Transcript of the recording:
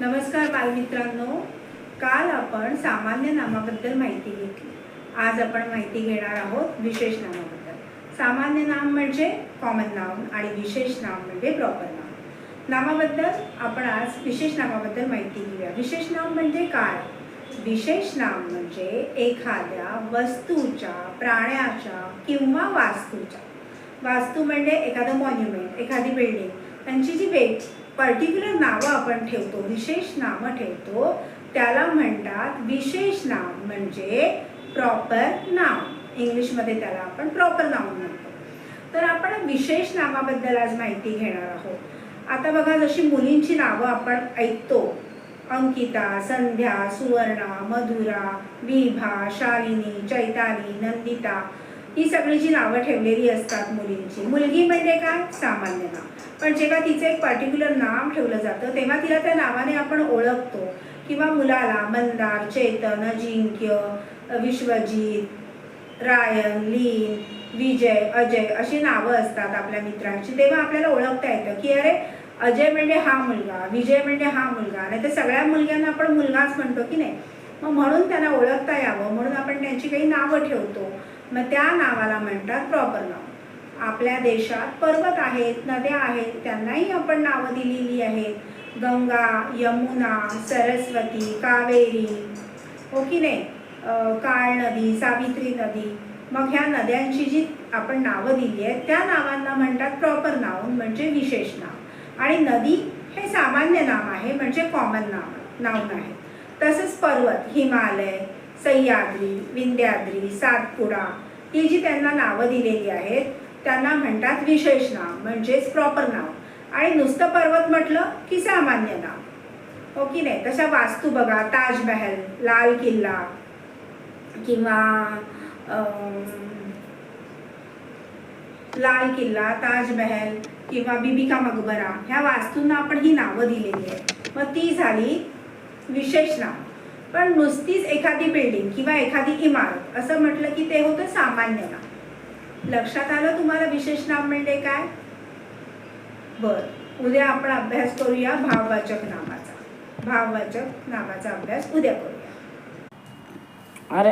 नमस्कार बालमित्रांनो, काल आपण सामान्य नामाबद्दल माहिती घेतली. आज आपण माहिती घेणार आहोत विशेष नामाबद्दल. सामान्य नाम म्हणजे कॉमन नाउन आणि विशेष नाम म्हणजे प्रॉपर नाउन. नामाबद्दल आपण आज विशेष नामाबद्दल माहिती घेऊया. विशेष नाम म्हणजे काय? विशेष नाम म्हणजे एखाद्या वस्तूच्या, प्राण्याच्या किंवा वास्तूच्या. वास्तू म्हणजे एखादं मॉन्युमेंट, एखादी बिल्डिंग, त्यांची जी पर्टिक्युलर नावं आपण ठेवतो, विशेष नामं ठेवतो, त्याला म्हणतात विशेष नाम म्हणजे प्रॉपर नाउन. इंग्लिशमध्ये त्याला आपण प्रॉपर नाउन म्हणतो. तर आपण विशेष नामाबद्दल आज माहिती घेणार आहोत. आता बघा, जशी मुलींची नावं आपण ऐकतो, अंकिता, संध्या, सुवर्णा, मधुरा, विभा, शालिनी, चैताली, नंदिता, ही सगळी जी नावं ठेवलेली असतात मुलींची. मुलगी म्हणजे काय? सामान्य नाव. पण जेव्हा तिचं एक पर्टिक्युलर नाव ठेवलं जातं तेव्हा तिला त्या नावाने आपण ओळखतो. किंवा मुलाला मंदार, चेतन, अजिंक्य, विश्वजित, रायन, लीन, विजय, अजय अशी नावं असतात आपल्या मित्रांची. तेव्हा आपल्याला ओळखता येतं की अरे, अजय म्हणजे हा मुलगा, विजय म्हणजे हा मुलगा. नाही तर सगळ्या मुलग्यांना आपण मुलगाच म्हणतो की नाही. मग म्हणून त्यांना ओळखता यावं म्हणून आपण त्यांची काही नावं ठेवतो. मग त्या नावाला म्हणतात प्रॉपर नाव. आपल्या देशात पर्वत आहेत, नद्या आहेत, त्यांनाही आपण नावं दिलेली आहेत. गंगा, यमुना, सरस्वती, कावेरी, हो की नाही, काळ नदी, सावित्री नदी. मग ह्या नद्यांची जी आपण नावं दिली आहेत त्या नावांना म्हणतात प्रॉपर नाउन म्हणजे विशेष नाव. आणि नदी हे सामान्य नाम आहे म्हणजे कॉमन नाउन आहे. तसंच पर्वत, हिमालय, सह्याद्री, विंध्याद्री, सातपुडा, ही जी त्यांना नावं दिलेली आहेत त्यांना म्हणतात विशेष नाव म्हणजेच प्रॉपर नाव. आणि नुसतं पर्वत म्हटलं की सामान्य नाव, हो की नाही. तशा वास्तू बघा, ताजमहल, लाल किल्ला ताजमहल किंवा बीबी का मकबरा, ह्या वास्तूंना आपण ही नावं दिलेली आहेत. मग ती झाली विशेष नाव. पण नुसतीच एखादी बिल्डिंग किंवा एखादी इमारत असं म्हटलं की ते होतं सामान्य नाव. लक्षात आलं तुम्हाला विशेष नाम म्हणजे काय? बरं, उद्या आपण अभ्यास करूया भाववाचक नामाचा. भाववाचक नामाचा अभ्यास उद्या करूया. अरे